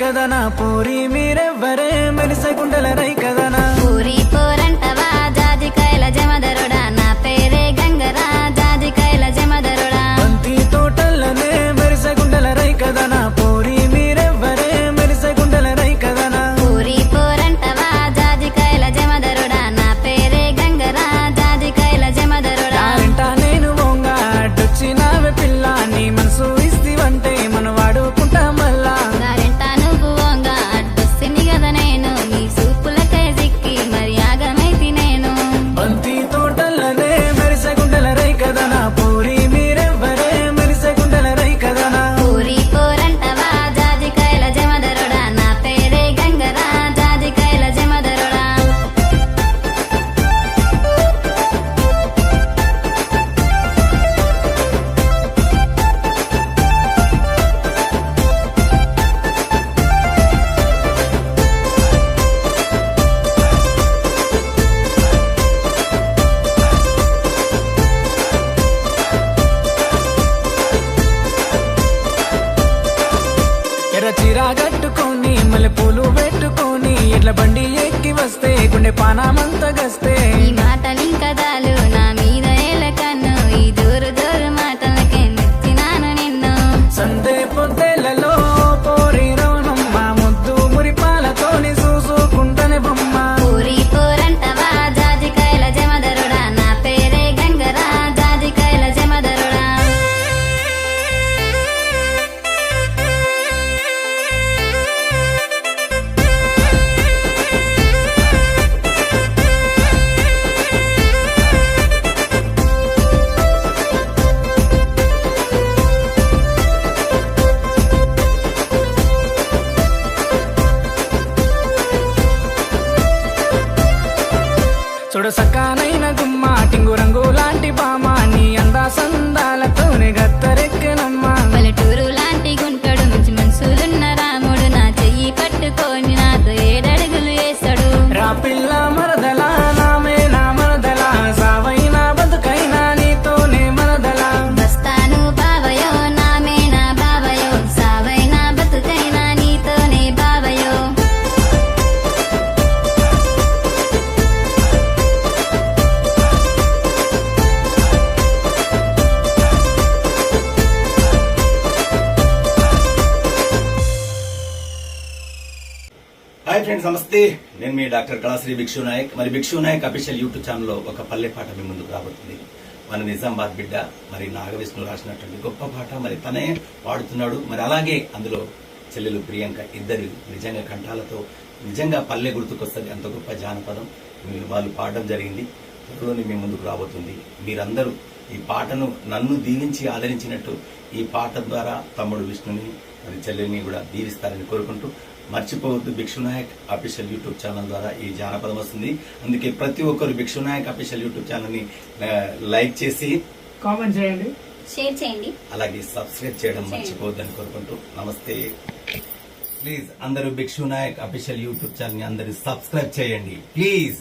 కదనా పూరి మీరెవ్వరే మెరిసే గుండెల రై కదనా పూరి పోరంటవా జాజికాయల జమదరుడా నా పేరే గంగరా జాజికాయల జమదరుడా బంతి తోటల్లనే మెరిసే గుండెల రై కదనా పూరి మీరెవ్వరే మెరిసే గుండెల రై కదనా పూరి పోరంటవా జాజికాయల జమదరుడా నా పేరే గంగరా జాజికాయల జమదరుడా ఇంట నేను వంగా అడ్డొచ్చినావే పిల్ల నీ మనసు ఇస్తివంటే మనం వాడుకుంటా మళ్ళా గారెంట నువ్వు వంగా అడ్డొస్తిని కదా నేను నీ సూపులకై సిక్కి మరి ఆగమైతి నేను బంతి తోటల్లనే మెరిసే గుండెల రై కదనా పూరి మీరెవ్వరే మెరిసే గుండెల రై కదనా పూరి పోరంటవా జాజికాయల జమదరుడా నా పేరే గంగరా జాజికాయల జమదరుడా ఎర్ర చీర కట్టుకొని మల్లెపూలు పెట్టుకొని ఎడ్ల బండి ఎక్కి వస్తే గుండె పానామంత గస్తే ఈ మాటలింకదాలు నా మీద ఏల కన్ను ఈ దూరు దూరు మాటలకే మెచ్చినాను నిన్ను సందే పొద్దెలలో పోరి రవణమ్మ ముద్దు మురిపాలతోని చూసుకుంటనే బొమ్మ పూరి పోరంటవా జాజికాయల జమదరుడా నా పేరే గంగరా జాజికాయల జమదరుడా చూడ సక్కానైన గుమ్మ టింగు రంగు లాంటి బామ నీ అందా సందాలతోనే గత్తరెక్కనమ్మా పల్లెటూరు లాంటి గుంటడు మంచి మనసులున్న రాముడు నా చెయ్యి పట్టుకొని నాతో ఏడడుగులు వేస్తాడు రా పిల్ల మరదలా నామే నా మరదలా సావైనా బతుకైనా నీతోనే మరదలా బస్తాను బావయో నామే నా బావయో సావైనా బతుకైనా నీతోనే బావయో హాయ్ ఫ్రెండ్స్, నమస్తే. నేను మీ డాక్టర్ కళాశ్రీ భిక్షు నాయక్. మరి భిక్షు నాయక్ అఫీషియల్ యూట్యూబ్ ఛానల్లో ఒక పల్లె పాట మీ ముందుకు రాబోతుంది. మన నిజామాబాద్ బిడ్డ మరి నాగవిష్ణు రాసినటువంటి గొప్ప పాట మరి తనే పాడుతున్నాడు. మరి అలాగే అందులో చెల్లెలు ప్రియాంక ఇద్దరు నిజంగా కంఠాలతో నిజంగా పల్లె గుర్తుకొస్తుంది. అంత గొప్ప జానపదం వాళ్ళు పాడడం జరిగింది. త్వరలోనే మీ ముందుకు రాబోతుంది. మీరందరూ ఈ పాటను నన్ను దీవించి ఆదరించినట్టు ఈ పాట ద్వారా తమ్ముడు విష్ణుని మరి చెల్లెల్ని కూడా దీవిస్తారని కోరుకుంటూ మర్చిపోవద్దు, భిక్షు నాయక్ అఫీషియల్ యూట్యూబ్ ఛానల్ ద్వారా ఈ జానపదం వస్తుంది. అందుకే ప్రతి ఒక్కరు భిక్షు నాయక్ అఫీషియల్ యూట్యూబ్ ఛానల్ ని లైక్ చేసి కామెంట్ చేయండి, షేర్ చేయండి, అలాగే సబ్స్క్రైబ్ చేయడం మర్చిపోవద్దని కోరుకుంటూ నమస్తే. ప్లీజ్ అందరూ భిక్షు నాయక్ అఫీషియల్ యూట్యూబ్ ఛానల్ ని అందరూ సబ్స్క్రైబ్ చేయండి ప్లీజ్.